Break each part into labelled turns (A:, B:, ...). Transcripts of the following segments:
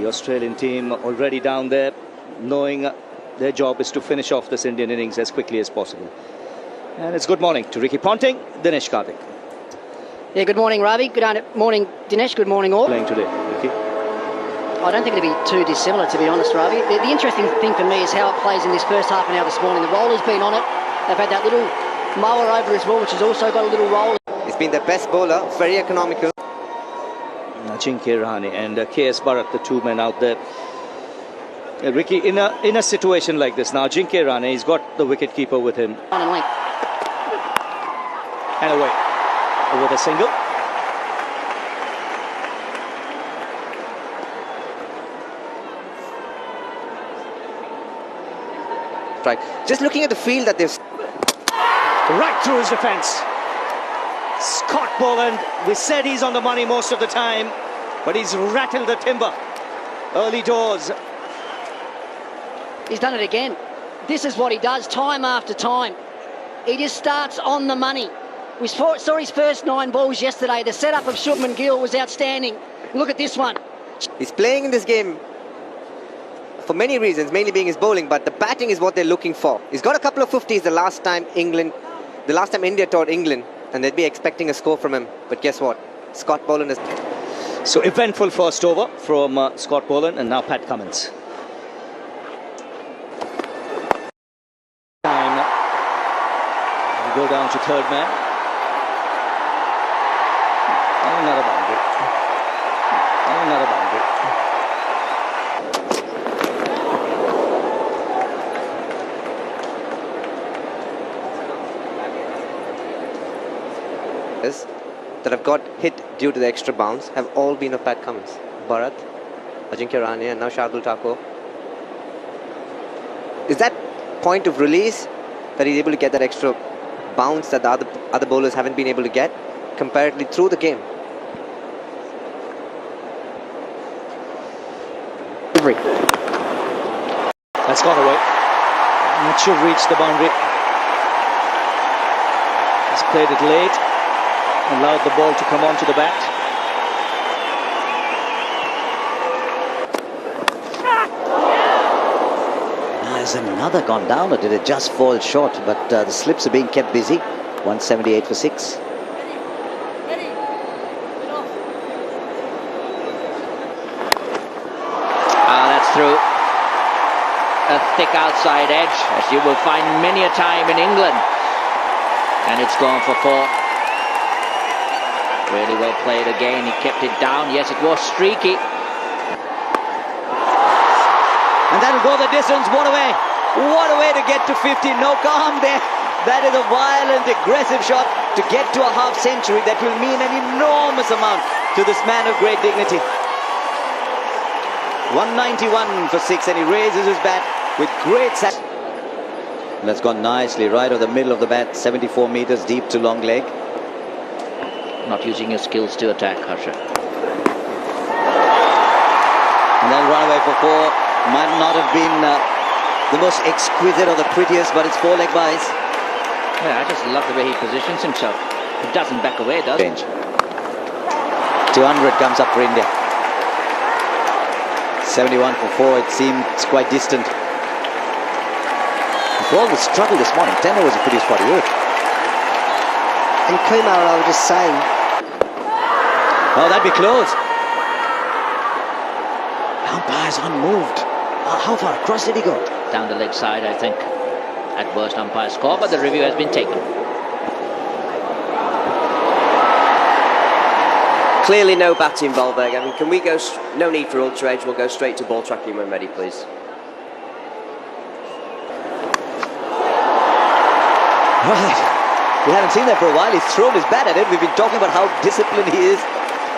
A: The Australian team already down there, knowing their job is to finish off this Indian innings as quickly as possible. And it's good morning to Ricky Ponting, Dinesh Karthik.
B: Yeah, good morning, Ravi. Good morning, Dinesh. Good morning, all.
A: Playing today, Ricky.
B: I don't think it'll be too dissimilar, to be honest, Ravi. The interesting thing for me is how it plays in this first half an hour this morning. The roller's been on it. They've had that little mower over as well, which has also got a little roll.
C: He's been the best bowler, very economical.
A: Ajinkya Rahane and KS Bharat, the two men out there. Ricky, in a situation like this, now Ajinkya Rahane, he's got the wicket keeper with him.
B: On and length.
A: And away with a single.
C: Right. Just looking at the field that they've...
A: Right through his defence. Scott Boland, we said he's on the money most of the time, but he's rattled the timber early doors.
B: He's done it again. This is what he does time after time. He just starts on the money. We saw his first 9 balls yesterday. The setup of Shubman Gill was outstanding. Look at this one.
C: He's playing in this game for many reasons, mainly being his bowling, but the batting is what they're looking for. He's got a couple of 50s the last time India toured England, and they'd be expecting a score from him. But guess what? Scott Boland is...
A: So eventful first over from Scott Boland, and now Pat Cummins. Time. We go down to third man. Another boundary. Another boundary.
C: That have got hit due to the extra bounce have all been of Pat Cummins. Bharat, Ajinkya Rahane, and now Shardul Thakur. Is that point of release that he's able to get that extra bounce that the other bowlers haven't been able to get comparatively through the game?
A: That's gone away. It should reach the boundary. He's played it late. Allowed the ball to come onto the bat.
D: Has another gone down, or did it just fall short? But the slips are being kept busy. 178 for 6.
E: That's through. A thick outside edge, as you will find many a time in England. And it's gone for 4. Really well played again. He kept it down. Yes, it was streaky.
D: And that'll go the distance. What a way. What a way to get to 50. No calm there. That is a violent, aggressive shot to get to a half century. That will mean an enormous amount to this man of great dignity. 191 for 6, and he raises his bat with great That's gone nicely right over the middle of the bat. 74 meters deep to long leg.
E: Not using your skills to attack, Harsha.
D: And then run away for 4. Might not have been the most exquisite or the prettiest, but it's 4 leg byes.
E: Yeah, I just love the way he positions himself. He doesn't back away, does he?
D: 200 comes up for India. 71 for 4. It seems quite distant. For all the struggle this morning, Tenner was a pretty 48.
B: And Kumar, I was just saying.
D: Oh, that'd be close. The umpire's unmoved. How far across did he go?
E: Down the leg side, I think. At worst, umpire score, but the review has been taken.
F: Clearly no bat involved there, Gavin. Can we go... No need for ultra edge. We'll go straight to ball tracking when ready, please.
D: Right. We haven't seen that for a while. He's thrown his bat at it. We've been talking about how disciplined he is.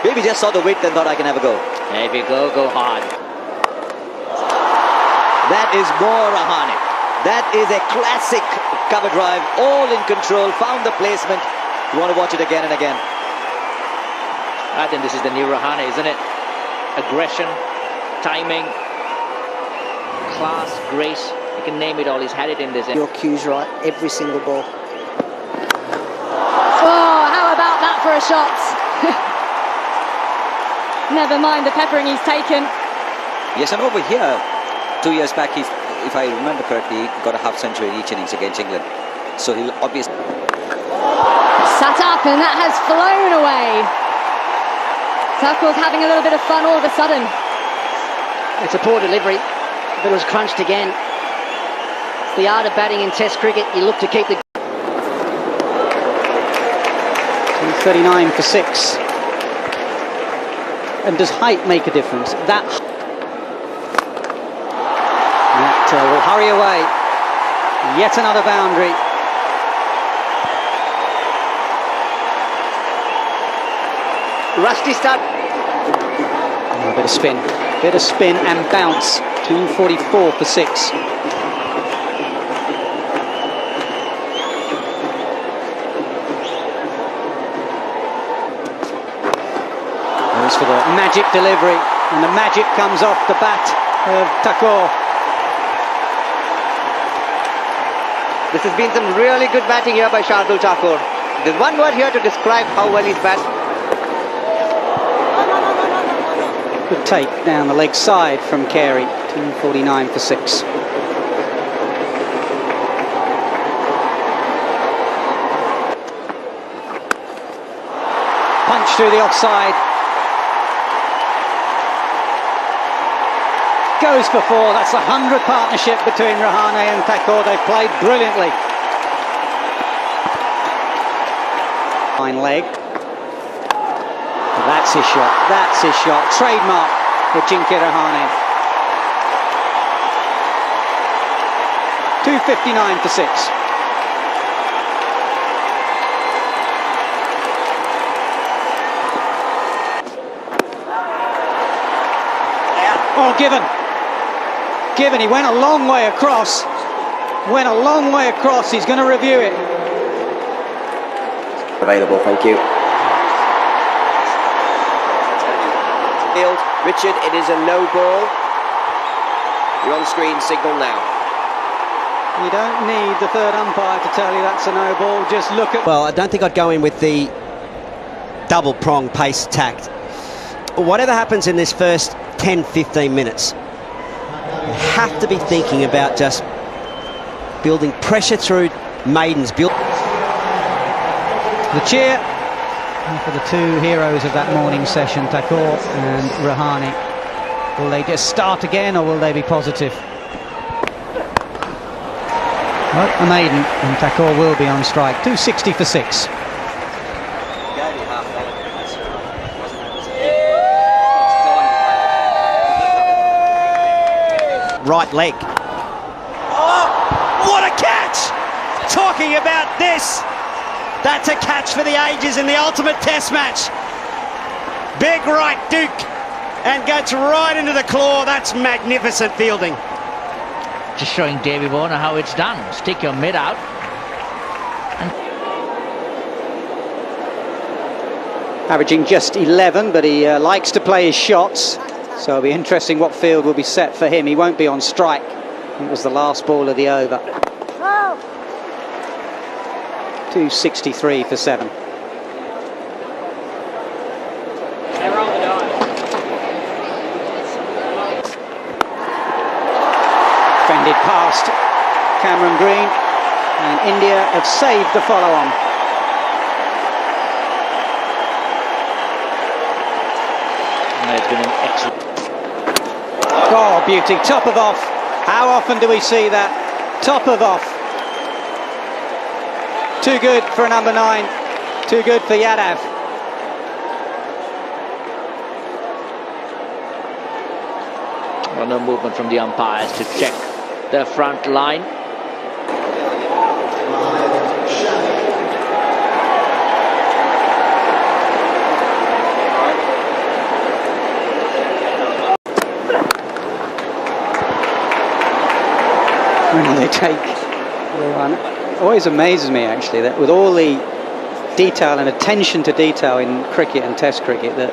D: Maybe just saw the weight and thought, I can have a go.
E: If you go hard.
D: That is more Rahane. That is a classic cover drive. All in control. Found the placement. You want to watch it again and again.
E: I think this is the new Rahane, isn't it? Aggression, timing, class, grace. You can name it all. He's had it in this.
B: Your cue's right. Every single ball.
G: Oh, how about that for a shot? Never mind the peppering he's taken.
D: Yes, and over here, 2 years back, if I remember correctly, he got a half century in each innings against England. So he'll obviously...
G: Sat up and that has flown away. Thakur's having a little bit of fun all of a sudden.
B: It's a poor delivery, but it was crunched again. It's the art of batting in Test cricket. You look to keep the...
H: 39 for 6. And does height make a difference? That will hurry away. Yet another boundary.
B: Rusty start.
H: A bit of spin and bounce. 244 for 6. Goes for the magic delivery, and the magic comes off the bat of Thakur.
C: This has been some really good batting here by Shardul Thakur. There's one word here to describe how well he's batted.
H: Good take down the leg side from Carey. 249 for 6. Punch through the offside. Goes for 4. That's a 100 partnership between Rahane and Thakur. They've played brilliantly. Fine leg. That's his shot. That's his shot. Trademark for Jinky Rahane. 259 for 6. Oh, Given. He went a long way across. He's going to review it.
F: Available, thank you. Field, Richard, it is a no ball. You're on screen, signal now.
H: You don't need the third umpire to tell you that's a no ball. Just look at...
I: Well, I don't think I'd go in with the double prong pace tact. Whatever happens in this first 10-15 minutes, you have to be thinking about just building pressure through maidens. The
H: cheer for the two heroes of that morning session, Thakur and Rahane. Will they just start again, or will they be positive? Well, a maiden, and Thakur will be on strike. 260 for 6.
I: right leg. Oh, what a catch! Talking about this. That's a catch for the ages in the ultimate test match. Big right Duke and gets right into the claw. That's magnificent fielding.
E: Just showing Davey Warner how it's done. Stick your mid out.
H: Averaging just 11, but he likes to play his shots. So it'll be interesting what field will be set for him. He won't be on strike. It was the last ball of the over. 263 for 7. Fended past Cameron Green, and India have saved the follow-on.
E: It's been an excellent.
H: Oh, beauty. Top of off. How often do we see that? Top of off. Too good for a number 9. Too good for Yadav.
E: Well, no movement from the umpires to check the front line.
H: When they take the run. Always amazes me actually that with all the detail and attention to detail in cricket and test cricket, that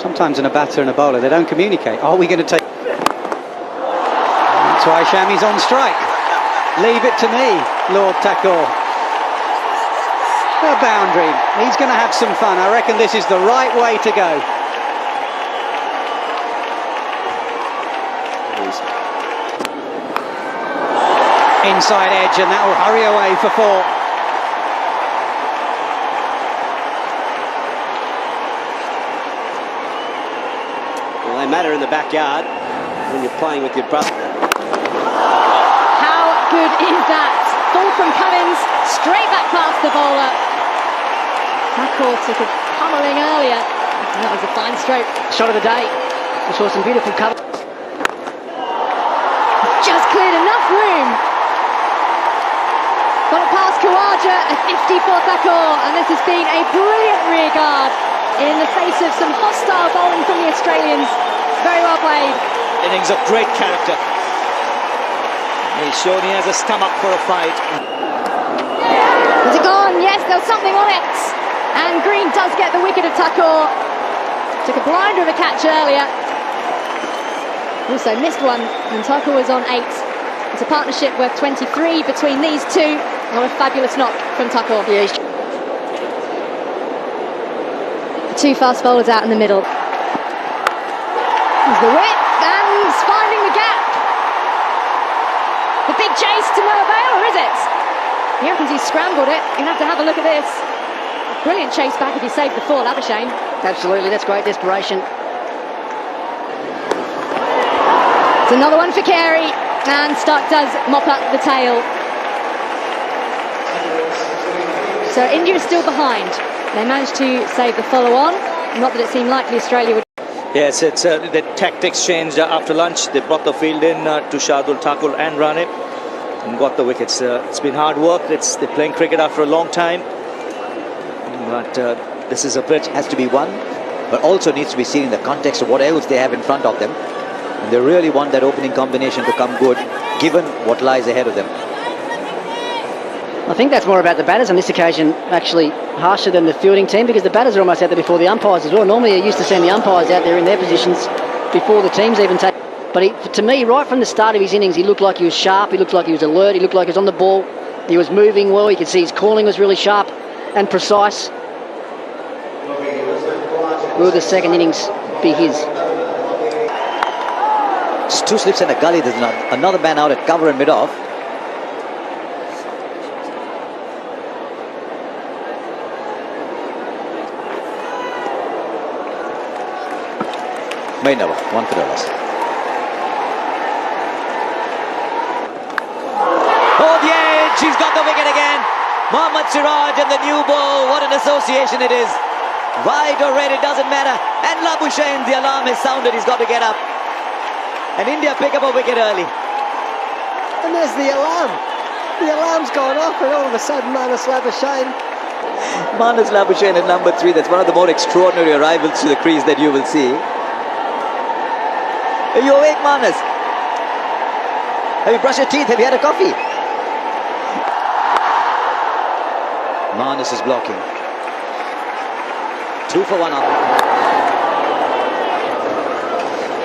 H: sometimes in a batter and a bowler they don't communicate. Are we going to take? That's why Shami's on strike. Leave it to me, Lord Thakur. A boundary. He's going to have some fun. I reckon this is the right way to go.
I: innings.
H: Inside edge, and that will hurry away for 4.
I: Well, they matter in the backyard when you're playing with your brother.
G: How good is that? Ball from Cummins, straight back past the bowler. Thakur took a pummeling earlier. That was a fine stroke.
B: Shot of the day. We saw some beautiful cover.
G: Just cleared enough room. Got it past Khawaja, a 50 for Thakur, and this has been a brilliant rearguard in the face of some hostile bowling from the Australians. Very well played.
A: Innings of great character. He's shown he has a stomach for a fight.
G: Is it gone? Yes, there was something on it. And Green does get the wicket of Thakur. Took a blinder of a catch earlier. Also missed one, and Thakur was on 8. It's a partnership worth 23 between these two. What a fabulous knock from Thakur.
B: Yeah,
G: The 2 fast bowlers out in the middle. There's the width, and he's finding the gap. The big chase to no avail, or is it? He reckons he's scrambled it. You're going to have a look at this. Brilliant chase back if he saved the 4, Labuschagne.
B: absolutely. That's great desperation.
G: It's another one for Carey, and Stark does mop up the tail. So India is still behind. They managed to save the follow-on. Not that it seemed likely Australia would.
A: Yes, it's the tactics changed after lunch. They brought the field in to Shardul Thakur and Rane and got the wickets. It's been hard work. They're playing cricket after a long time. But this is a bit...
D: Has to be won, but also needs to be seen in the context of what else they have in front of them. And they really want that opening combination to come good, given what lies ahead of them.
B: I think that's more about the batters on this occasion, actually harsher than the fielding team, because the batters are almost out there before the umpires as well. Normally you're used to seeing the umpires out there in their positions before the teams even take. But to me, right from the start of his innings, he looked like he was sharp, he looked like he was alert, he looked like he was on the ball, he was moving well, you could see his calling was really sharp and precise. Will the second innings be his?
D: Just 2 slips and a gully. There's another man out at cover and mid-off. Main over, 1 for $1. Oh, the edge! He's got the wicket again. Mohammad Siraj and the new ball. What an association it is. Wide or red, it doesn't matter. And Labuschagne, the alarm has sounded. He's got to get up. And India pick up a wicket early.
C: And there's the alarm. The alarm's gone off, and all of a sudden, Manas Labuschagne.
D: Manas Labuschagne at number 3. That's one of the more extraordinary arrivals to the crease that you will see. Are you awake, Manas? Have you brushed your teeth? Have you had a coffee? Manas is blocking. 2 for 1 up.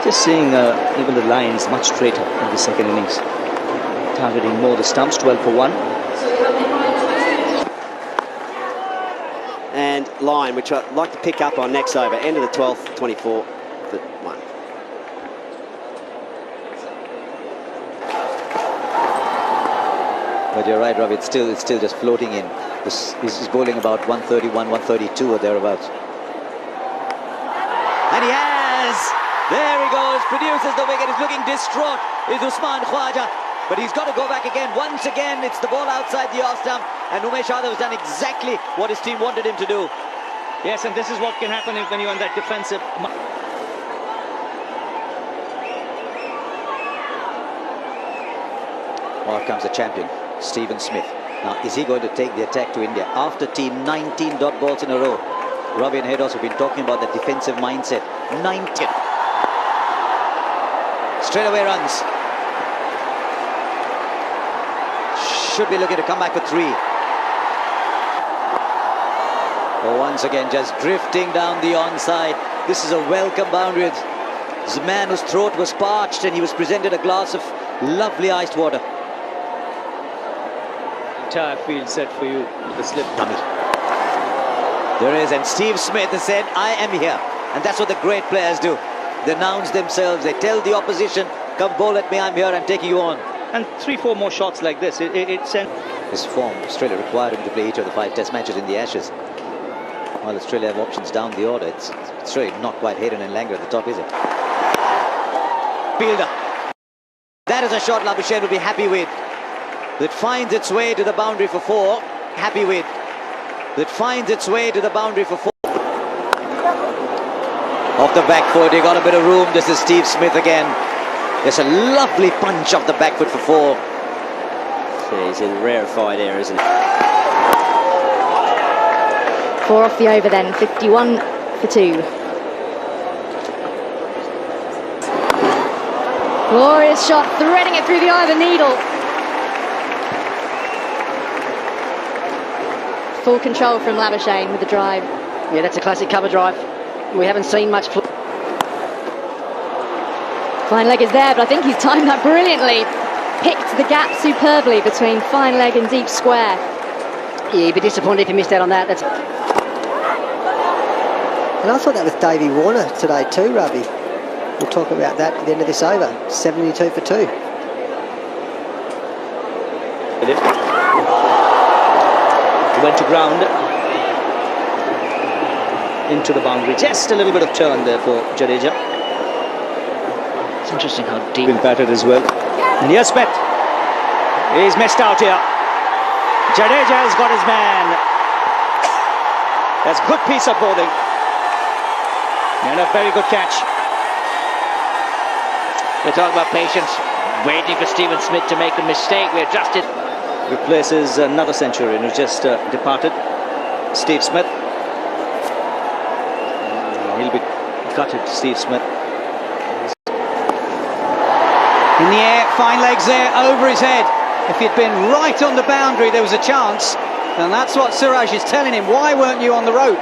A: Just seeing even the lines much straighter in the second innings. Targeting more the stumps, 12 for 1.
I: And line, which I'd like to pick up on next over. End of the 12th, 24 for 1.
D: But you're right, Ravi, it's still just floating in. He's bowling about 131, 132 or thereabouts. And he has! There he goes, produces the wicket, he's looking distraught, is Usman Khawaja. But he's got to go back again. Once again, it's the ball outside the off stump, and Umesh Yadav has done exactly what his team wanted him to do.
A: Yes, and this is what can happen when you're on that defensive...
D: Out comes the champion, Stephen Smith. Now, is he going to take the attack to India? After team 19 dot balls in a row. Ravi and Hedos have been talking about that defensive mindset. 19. Straight away runs. Should be looking to come back for 3. Oh, once again, just drifting down the onside. This is a welcome boundary. This is a man whose throat was parched and he was presented a glass of lovely iced water.
A: Entire field set for you with the slip dummy.
D: There is, and Steve Smith has said, I am here. And that's what the great players do. They announce themselves, they tell the opposition Come bowl at me, I'm here, I'm taking you on.
A: And 3-4 more shots like this. It sent.
D: His form, Australia required him to play each of the 5 test matches in the Ashes. While Australia have options down the order, it's really not quite Hayden and Langer at the top, is it? Fielder. That is a shot Labuschagne will be happy with. That finds its way to the boundary for 4. Happy with. That finds its way to the boundary for 4. Off the back foot, he got a bit of room. This is Steve Smith again. There's a lovely punch off the back foot for 4.
F: He's in rarefied air, isn't he?
G: 4 off the over then, 51 for 2. Glorious shot, threading it through the eye of the needle. Full control from Labuschagne with the drive.
B: Yeah, that's a classic cover drive. We haven't seen much.
G: Fine leg is there, but I think he's timed that brilliantly. Picked the gap superbly between fine leg and deep square.
B: Yeah, you'd be disappointed if you missed out on that. That's.
J: And I thought that was Davey Warner today too, Ravi. We'll talk about that at the end of this over. 72 for 2.
A: He went to ground. Into the boundary. Just a little bit of turn there for Jadeja.
E: It's interesting how deep.
A: Been batted as well. And here's Smith. He's missed out here. Jadeja has got his man. That's good piece of bowling. And a very good catch.
E: We're talking about patience, waiting for Stephen Smith to make a mistake. We adjusted.
A: Replaces another centurion who just departed. Steve Smith. He'll be gutted, Steve Smith.
H: In the air, fine legs there, over his head. If he'd been right on the boundary, there was a chance. And that's what Suraj is telling him. Why weren't you on the rope?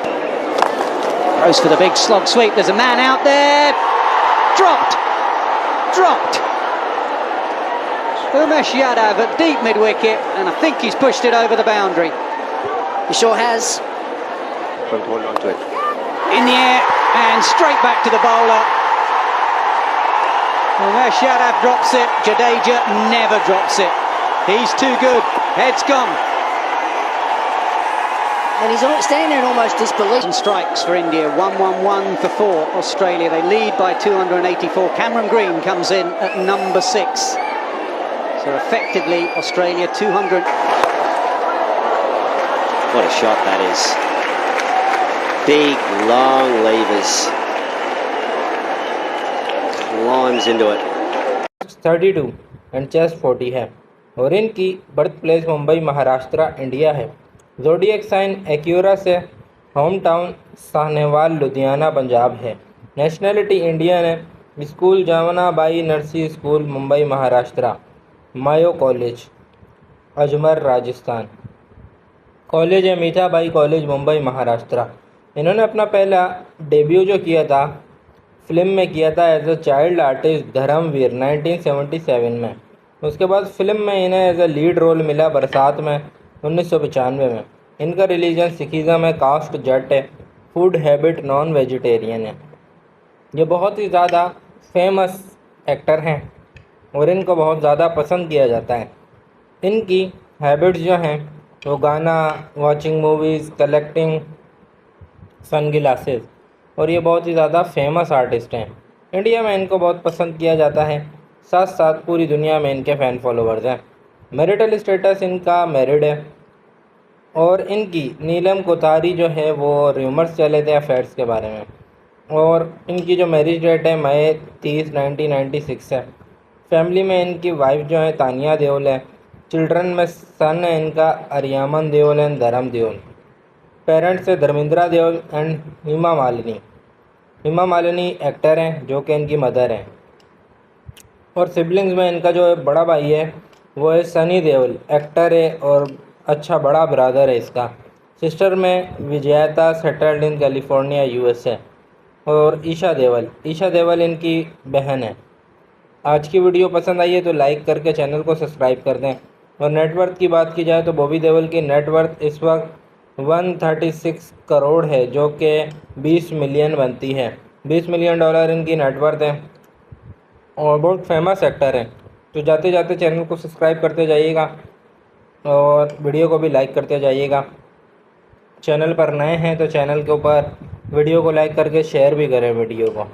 H: Goes for the big slog sweep. There's a man out there. Dropped. Umesh Yadav at deep mid-wicket, and I think he's pushed it over the boundary.
B: He sure has.
F: Don't hold on to it.
H: In the air, and straight back to the bowler. Umesh Yadav drops it. Jadeja never drops it. He's too good. Head's gone.
B: And he's standing there in almost disbelief.
H: And strikes for India. 1-1-1 for 4. Australia, they lead by 284. Cameron Green comes in at number 6. So effectively, Australia 200.
F: What a shot that is. Big, long levers. Climbs into it.
K: 32 and chest 40 है और इनकी birth place Mumbai Maharashtra India है। Zodiac sign Acura से, home town Sahnewal Ludhiana Punjab है। Nationality Indian है। School जामना by Narsi school Mumbai Maharashtra. Mayo college Ajmer Rajasthan. College है मीठा by college Mumbai Maharashtra. इन्होंने अपना पहला डेब्यू जो किया था फिल्म में किया था as a child artist Dharamveer 1977 में। उसके बाद फिल्म में इन्हें एज अ लीड रोल मिला बरसात में 1995 में। इनका रिलीजन सिखिज़म है, कास्ट जट है, फूड हैबिट नॉन वेजिटेरियन है। ये बहुत ही ज़्यादा फेमस एक्टर हैं और इनको बहुत ज़्यादा पसंद किया जाता है। इनकी हैबिट्स जो हैं वो गाना, watching movies, collecting sunglasses, और ये बहुत ही ज़्यादा फेमस आर्टिस्ट हैं। इंडिया में इनको बहुत पसंद किया जाता है, साथ साथ पूरी दुनिया में इनके फ़ैन फॉलोवर्स हैं। मैरिटल स्टेटस इनका मैरिड है और इनकी नीलम कोठारी जो है वो र्यूमर्स चले थे अफेयर्स के बारे में, और इनकी जो मैरिज डेट है मई 30, 1996 है। फैमिली में इनकी वाइफ जो है तानिया देओल है। चिल्ड्रन में सन है इनका अरियामन देओल एंड धर्म देओल। पेरेंट्स है Dharmendra Deol and Hima Malini. Hima Malini actor हैं जो कि इनकी मदर हैं। और सिबलिंग्स में इनका जो बड़ा भाई है वो है सनी देओल, एक्टर है और अच्छा बड़ा ब्रदर है इसका। सिस्टर में विजयता, सेटल्ड इन कैलिफोर्निया यूएस है। और ईशा देओल इनकी बहन है। आज की वीडियो पसंद आई है तो लाइक करके चैनल को सब्सक्राइब कर दें। और नेटवर्थ की बात की जाए तो बॉबी देओल की नेटवर्थ इस वक्त 136 करोड़ है, जो कि 20 मिलियन बनती है। $20 मिलियन इनकी नेटवर्थ है। और बहुत फेमस एक्टर हैं। तो जाते जाते चैनल को सब्सक्राइब करते जाइएगा और वीडियो को भी लाइक करते जाइएगा। चैनल पर नए हैं तो चैनल के ऊपर वीडियो को लाइक करके शेयर भी करें वीडियो को।